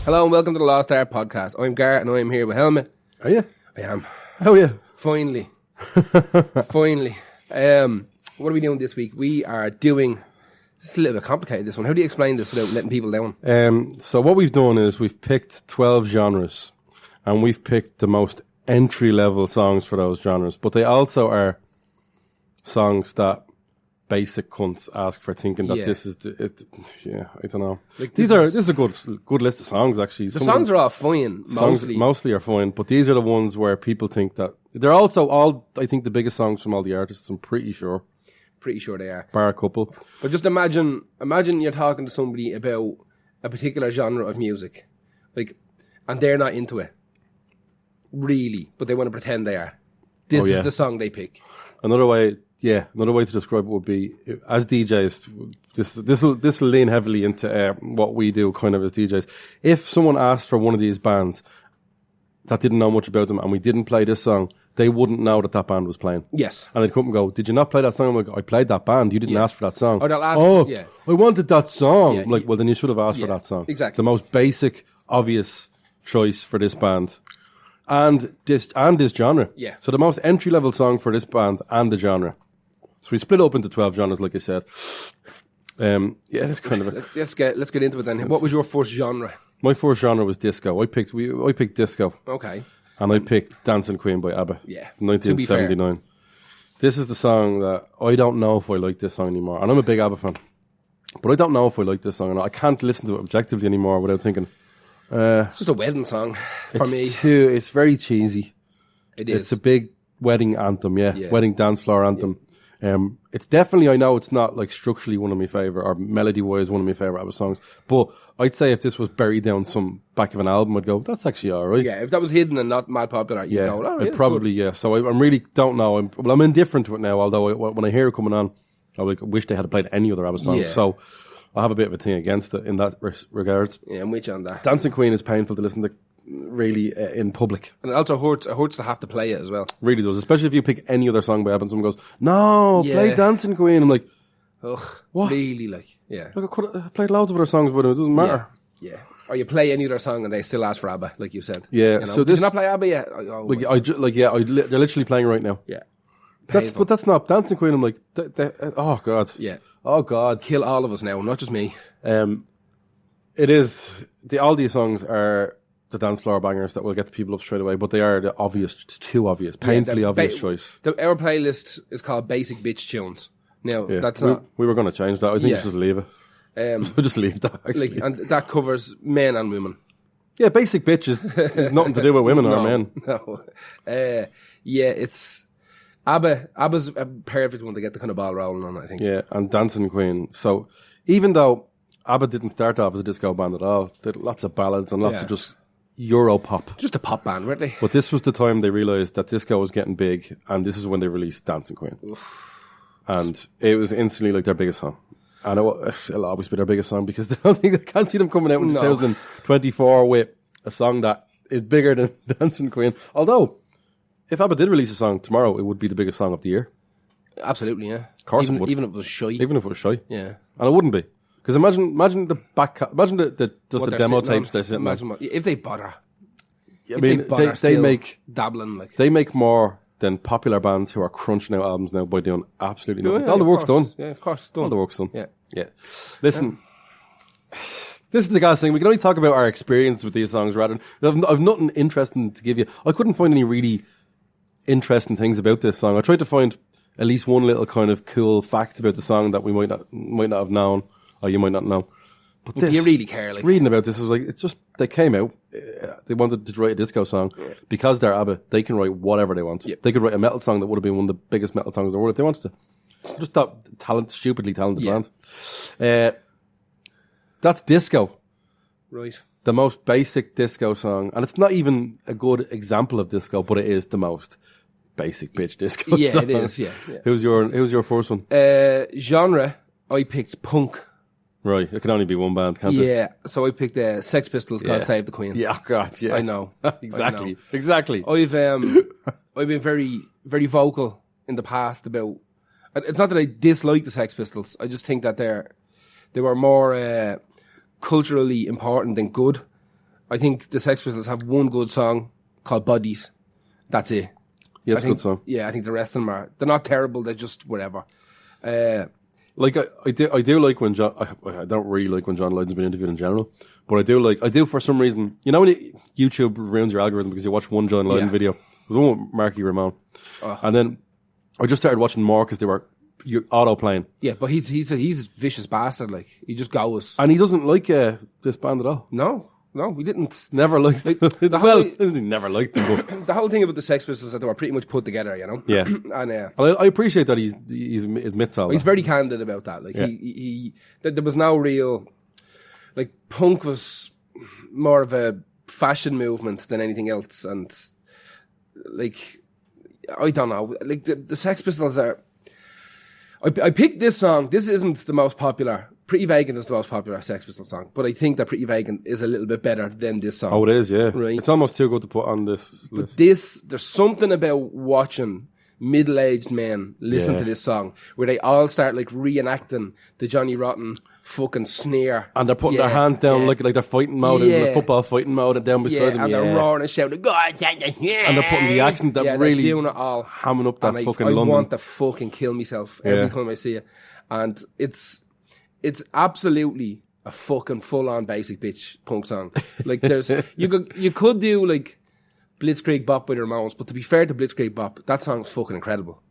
Hello and welcome to the Lost Art Podcast. I'm Garrett and I'm here with Helmet. Are you? I am. How are you? Finally. Finally. What are we doing this week? We are doing... It's a little bit complicated, this one. How do you explain this without letting people down? So what we've done is we've picked 12 genres and we've picked the most entry-level songs for those genres. But they also are songs that basic cunts ask for, thinking that this is I don't know. Like this is a good list of songs, actually. The songs are all fine, mostly. Mostly are fine, but these are the ones where people think that they're also all, I think, the biggest songs from all the artists. I'm pretty sure. Pretty sure they are. Bar a couple. But just imagine you're talking to somebody about a particular genre of music, like, and they're not into it, really, but they want to pretend they are. This is the song they pick. Another way to describe it would be, as DJs, this will lean heavily into what we do kind of as DJs. If someone asked for one of these bands that didn't know much about them and we didn't play this song, they wouldn't know that band was playing. Yes. And they'd come and go, did you not play that song? I'm like, I played that band. You didn't ask for that song. Or they'll ask I wanted that song. Yeah, I'm like, well, then you should have asked for that song. Exactly. The most basic, obvious choice for this band. And this genre. Yeah. So the most entry-level song for this band and the genre. So we split up into 12 genres, like I said. That's kind of it. Let's get into it then. What was your first genre? My first genre was disco. I picked disco. Okay. And I picked Dancing Queen by ABBA. Yeah. 1979. This is the song that I don't know if I like this song anymore. And I'm a big ABBA fan. But I don't know if I like this song. And I can't listen to it objectively anymore without thinking. It's just a wedding song for me. It's very cheesy. It is. It's a big wedding anthem, wedding dance floor anthem. It's definitely, I know it's not like structurally one of my favourite, or melody-wise one of my favourite ABBA songs, but I'd say if this was buried down some back of an album, I'd go, that's actually alright. Yeah, if that was hidden and not mad popular, you'd go, oh, yeah, probably, good. So I really don't know. I'm indifferent to it now, although when I hear it coming on, I wish they had played any other ABBA songs. Yeah. So I have a bit of a thing against it in that regards. Yeah, I'm with you on that. Dancing Queen is painful to listen to, really, in public. And it also hurts to have to play it as well. Really does, especially if you pick any other song by ABBA and someone goes, no, play Dancing Queen. I'm like, ugh, what? Really, like, yeah. Look, I played loads of other songs, but it doesn't matter. Yeah. Or you play any other song and they still ask for ABBA, like you said. Yeah. You know? So did you not play ABBA yet? They're literally playing right now. Yeah. But that's not Dancing Queen. I'm like, oh God. Yeah. Oh God. Kill all of us now, not just me. It is, all these songs are the dance floor bangers that will get the people up straight away, but they are the painfully obvious choice. Our playlist is called Basic Bitch Tunes. Now, that's not... We were going to change that. I think we should just leave it. We'll just leave that, actually. And that covers men and women. Yeah, Basic Bitch is nothing to do with women or men. No. It's... ABBA's a perfect one to get the kind of ball rolling on, I think. Yeah, and Dancing Queen. So, even though ABBA didn't start off as a disco band at all, they had lots of ballads and lots of just Euro pop. Just a pop band, weren't they? But this was the time they realised that disco was getting big, and this is when they released Dancing Queen. Oof. And it was instantly like their biggest song. And it'll always be their biggest song, because I can't see them coming out in 2024 with a song that is bigger than Dancing Queen. Although, if ABBA did release a song tomorrow, it would be the biggest song of the year. Absolutely, yeah. Of course it would. Even if it was shy. Even if it was shy. Yeah. And it wouldn't be. Because imagine the demo tapes they're sitting on. If they bother. I mean, they make dabbling, like, they make more than popular bands who are crunching out albums now by doing absolutely nothing. All the work's done. Yeah, of course, it's done. All the work's done. Yeah. Listen, this is the guy's thing. We can only talk about our experience with these songs rather than... I've nothing interesting to give you. I couldn't find any really interesting things about this song. I tried to find at least one little kind of cool fact about the song that we might not have known, or you might not know. But do you really care? Like, reading about this, I was like, it's just, they came out, they wanted to write a disco song. Because they're ABBA, they can write whatever they want. They could write a metal song that would have been one of the biggest metal songs in the world if they wanted to. Just that stupidly talented band. That's disco. Right. The most basic disco song. And it's not even a good example of disco, but it is the most basic bitch disco song. Yeah, it is, yeah. Who's your first one? Genre, I picked punk. Right, it can only be one band, can't it? Yeah, so I picked Sex Pistols called Save the Queen. Yeah, God, yeah. I know. Exactly. I've been very, very vocal in the past about... It's not that I dislike the Sex Pistols. I just think that they were more culturally important than good. I think the Sex Pistols have one good song called Buddies. That's it. Yeah, it's a good song. Yeah, I think the rest of them they're not terrible. They're just whatever. Like I do like when John. I don't really like when John Lydon's been interviewed in general, but I do for some reason. You know when YouTube ruins your algorithm because you watch one John Lydon video. There's one with Marky Ramone, and then I just started watching more because they were auto playing. Yeah, but he's a vicious bastard. Like he just goes, and he doesn't like this band at all. No, we didn't. Never liked them. He never liked them. But the whole thing about the Sex Pistols is that they were pretty much put together, you know. Yeah, and I appreciate that he admits all. He's very candid about that. Like he there was no real, like punk was more of a fashion movement than anything else, and like I don't know, like the Sex Pistols are. I picked this song. This isn't the most popular. Pretty Vacant is the most popular Sex Pistols song, but I think that Pretty Vacant is a little bit better than this song. Oh, it is, yeah. Right. It's almost too good to put on this list. But there's something about watching middle-aged men listen to this song where they all start like reenacting the Johnny Rotten fucking snare. And they're putting their hands down like they're fighting mode, in the football fighting mode, and down beside them. And they're roaring and shouting, God, yeah. And they're putting the accent that really doing it all. Hamming up that fucking I London. want to fucking kill myself every time I see it. And it's absolutely a fucking full-on basic bitch punk song. Like there's you could do like Blitzkrieg Bop by the Ramones, but to be fair to Blitzkrieg Bop, that song's fucking incredible.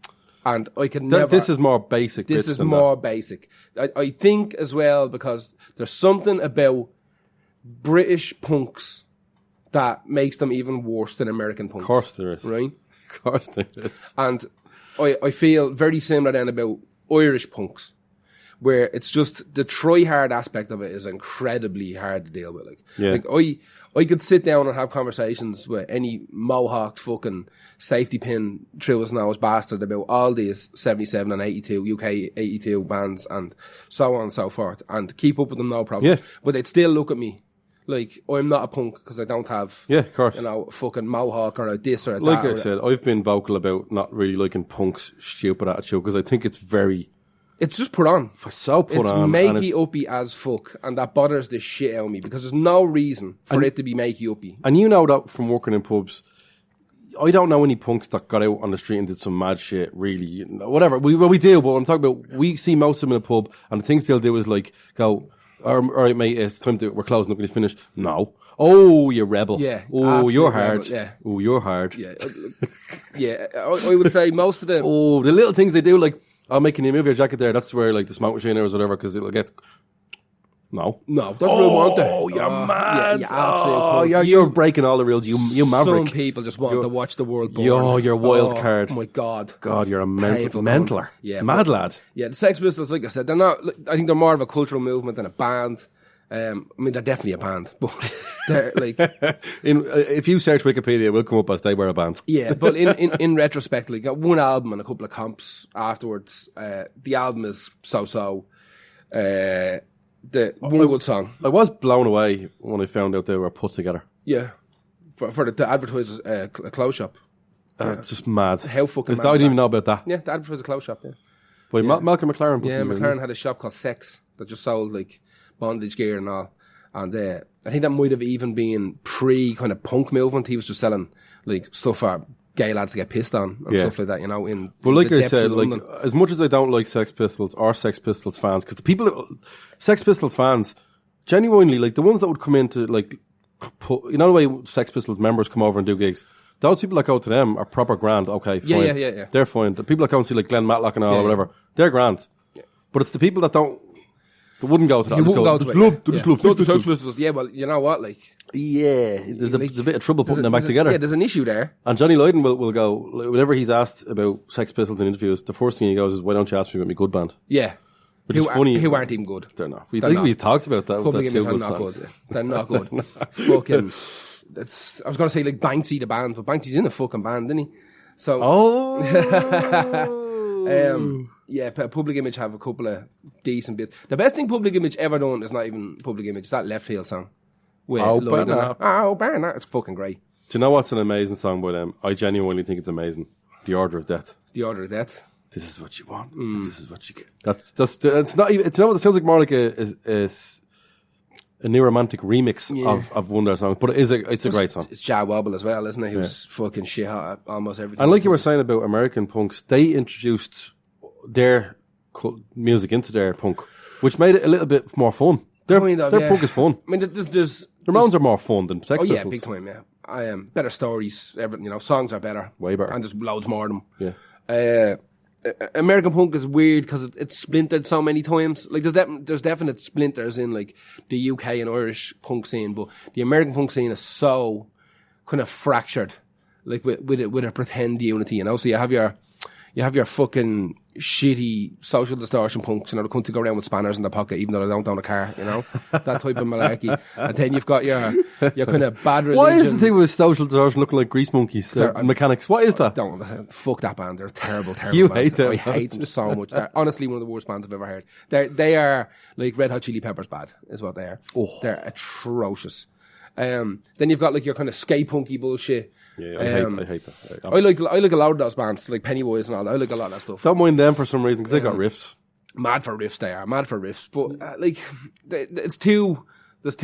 And I can never. This is more basic. This is more basic. I think as well because there's something about British punks that makes them even worse than American punks. Of course there is. Right? Of course there is. And I feel very similar then about Irish punks, where it's just the try-hard aspect of it is incredibly hard to deal with. Like I could sit down and have conversations with any mohawked fucking safety pin through his nose bastard about all these 77 and 82 UK 82 bands and so on and so forth, and keep up with them no problem. Yeah. But they'd still look at me like I'm not a punk because I don't have of course, a fucking mohawk or a this or a like that. I said, I've been vocal about not really liking punk's stupid attitude because I think it's just put on. It's makey uppy as fuck, and that bothers the shit out of me because there's no reason for it to be makey uppy. And you know that from working in pubs, I don't know any punks that got out on the street and did some mad shit, really. Whatever. We do, but I'm talking about, we see most of them in a pub, and the things they'll do is like, go, all right, mate, it's time we're closing up, can you finish? No. Oh, you rebel. Yeah. Oh, you're hard. Rebel, yeah. Oh, you're hard. Yeah. Yeah. I would say most of them. Oh, the little things they do, like, I'll make you move your jacket there. That's where like the smoke machine is or whatever, because it'll get. No, that's what I want there. Oh, you're mad! Yeah, you're breaking all the rules. You maverick. Some people just want to watch the world burn. You're wild card. Oh my god! God, you're a mentaler. Yeah, mad lad. Yeah, the Sex Pistols, like I said, they're not. I think they're more of a cultural movement than a band. I mean, they're definitely a band, but they're like. If you search Wikipedia, it will come up as they were a band. Yeah, but in retrospect, like got one album and a couple of comps afterwards. The album is so. The one good song. I was blown away when I found out they were put together. Yeah, for the advertisers, a clothes shop. It's just mad. How fucking mad I didn't even know about that. Yeah, the advertiser clothes shop. Yeah. But Malcolm McLaren. Yeah, McLaren had a shop called Sex that just sold like bondage gear and all. And I think that might have even been pre kind of punk movement. He was just selling like stuff for gay lads to get pissed on and stuff like that, you know. But like I said, like as much as I don't like Sex Pistols or Sex Pistols fans, because the people, Sex Pistols fans, genuinely like the ones that would come into like, you know the way Sex Pistols members come over and do gigs. Those people that go to them are proper grand. Okay, fine. Yeah. They're fine. The people that go and see like Glenn Matlock and all or whatever, they're grand. Yeah. But it's the people that don't. They wouldn't go to that. You wouldn't go to it. Just love Sex Pistols. Yeah, well, you know what, like. Yeah, there's a bit of trouble putting them back together. Yeah, there's an issue there. And Johnny Lydon will go, whenever he's asked about Sex Pistols in interviews, the first thing he goes is, why don't you ask me about my good band? Yeah. Which is funny. Who aren't even good. They're not. We talked about that. Public Image are not good. They're not good. Fucking. I was going to say like Banksy the band, but Banksy's in a fucking band, didn't he? So. Yeah, Public Image have a couple of decent bits. The best thing Public Image ever done is not even Public Image. It's that Left Field song. Bernard. It's fucking great. Do you know what's an amazing song by them? I genuinely think it's amazing. The Order of Death. The Order of Death. This is what you want. This is what you get. That's just. It's not. It sounds like more like a new romantic remix of one of their songs. But it's a great song. It's Jah Wobble as well, isn't it? He was fucking shit hot at almost everything. And like you were saying about American punks, they introduced their music into their punk, which made it a little bit more fun. Their punk is fun. I mean, there's the Ramones are more fun than Sex Pistols. Yeah, big time. Yeah, I am better stories. Everything, songs are better, way better, and there's loads more of them. Yeah. American punk is weird because it's splintered so many times. Like there's definite splinters in like the UK and Irish punk scene, but the American punk scene is so kind of fractured, like with a pretend unity. So you have your fucking shitty social distortion punks, the cunt to go around with spanners in their pocket even though they don't own a car, that type of malarkey. And then you've got your kind of bad religion. Why is the thing with social distortion looking like grease monkeys, mechanics? What is that? Don't fuck that band. They're terrible You band. hate them. I hate them so much. They're honestly one of the worst bands I've ever heard. They are like Red Hot Chili Peppers bad is what they are. They're atrocious. Then you've got like your kind of skate punky bullshit. Yeah, I hate that. I like a lot of those bands, like Pennywise and all that. I like a lot of that stuff. Don't mind them for some reason because they got riffs. Mad for riffs, they are mad for riffs. But there's too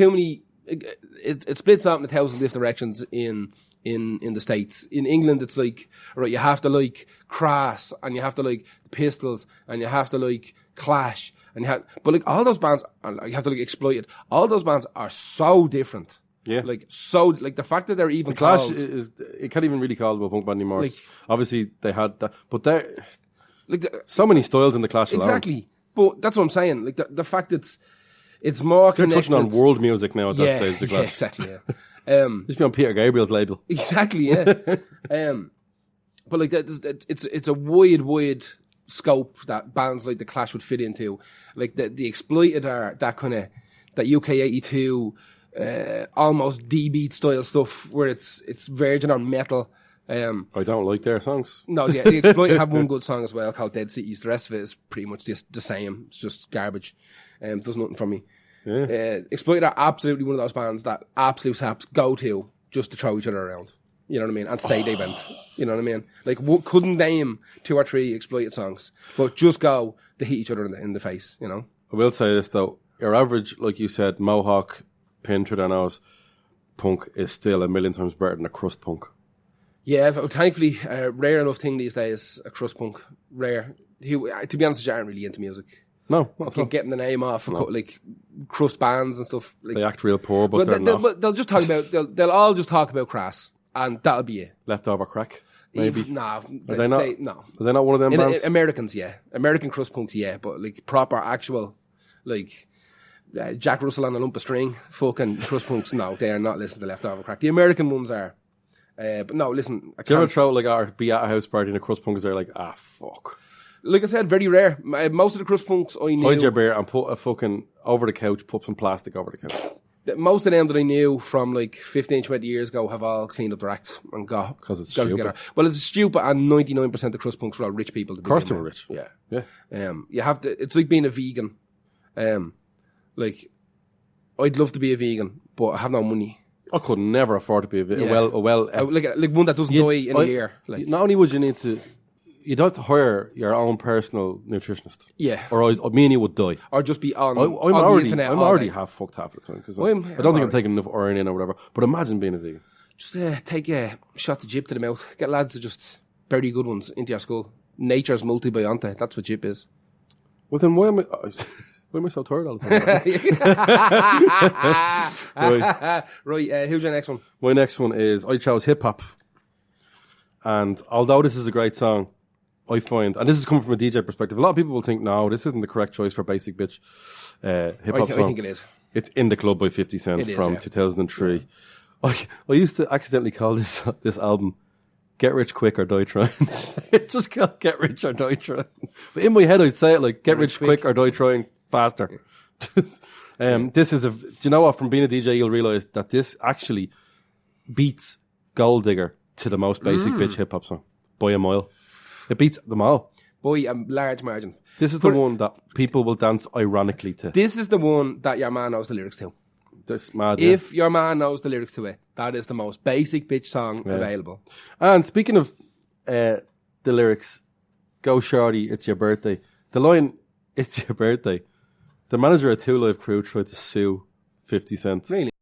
many. It splits out in 1,000 different directions in the States. In England, it's like right, you have to like Crass, and you have to like the Pistols, and you have to like Clash, but like all those bands, and you have to like Exploited. All those bands are so different. Yeah, like the fact that they're even the Clash called, it can't even really call them a punk band anymore. Like, obviously they had that, but they're so many styles in the Clash alone. Exactly, but that's what I'm saying. Like the fact it's more they're connected. touching on world music now at that stage. The Clash, exactly. Yeah. Just be on Peter Gabriel's label. Exactly. Yeah. But like it's a wide scope that bands like the Clash would fit into. Like the Exploited are that kind of that UK 82. Almost D-beat style stuff where it's verging on metal. I don't like their songs. No, yeah, the Exploited have one good song as well called Dead Cities. The rest of it is pretty much just the same. It's just garbage. Does nothing for me. Yeah. Exploited are absolutely one of those bands that absolute saps go to just to throw each other around. You know what I mean? And say they went. You know what I mean? Like couldn't name 2 or 3 Exploited songs, but just go to hit each other in the face. I will say this though: your average, like you said, Mohawk pin through their nose punk is still a million times better than a crust punk. Yeah, thankfully, rare enough thing these days, a crust punk. Rare. To be honest with you, I aren't really into music. No, not at all. Getting the name off, like crust bands and stuff. Like, they act real poor, but they're not. They'll just talk about. They'll all just talk about Crass, and that'll be it. Leftover Crack, maybe. No, are they not? No, are they not one of them bands? Americans, yeah, American crust punks, yeah, but like proper actual, like. Jack Russell on a lump of string, fucking crust punks. No, they are not listening to Leftover Crack. The American ones are, but no, listen. Do you ever throw be at a house party and the crust punks are like, fuck. Like I said, very rare. Most of the crust punks I knew. Hide your beer and put a fucking over the couch, put some plastic over the couch. Most of them that I knew from like 15, 20 years ago have all cleaned up their acts and got stupid. Together. Well, it's stupid, and 99% of crust punks were all rich people. Of course they were rich. Yeah. You have to. It's like being a vegan. Like, I'd love to be a vegan, but I have no money. I could never afford to be a vegan. Like one that doesn't die in a year. Like, not only would you need to, you'd have to hire your own personal nutritionist. Yeah. Or me and you would die. Or just be on. I'm already half fucked half the time because I don't think already. I'm taking enough iron in or whatever. But imagine being a vegan. Just take shots of Jip to the mouth. Get lads to just very good ones into your skull. Nature's multibionte. That's what Jip is. Well then, why am I so tired all the time? Right, who's your next one? My next one is, I chose hip hop. And although this is a great song, I find, and this is coming from a DJ perspective, a lot of people will think, no, this isn't the correct choice for Basic Bitch hip hop song. I think it is. It's In the Club by 50 Cent from 2003. Yeah. I used to accidentally call this album Get Rich Quick or Die Trying. It's just called Get Rich or Die Trying. But in my head I'd say it like Get Rich Quick or Die Trying faster. This is do you know what? From being a DJ, you'll realize that this actually beats Gold Digger to the most basic bitch hip hop song by a mile. It beats them all by a large margin. This is the one that people will dance ironically to. This is the one that your man knows the lyrics to. That's mad. If your man knows the lyrics to it, that is the most basic bitch song available. And speaking of the lyrics, "Go Shorty, it's your birthday." The line, "It's your birthday." The manager of Two Live Crew tried to sue 50 cents. Really?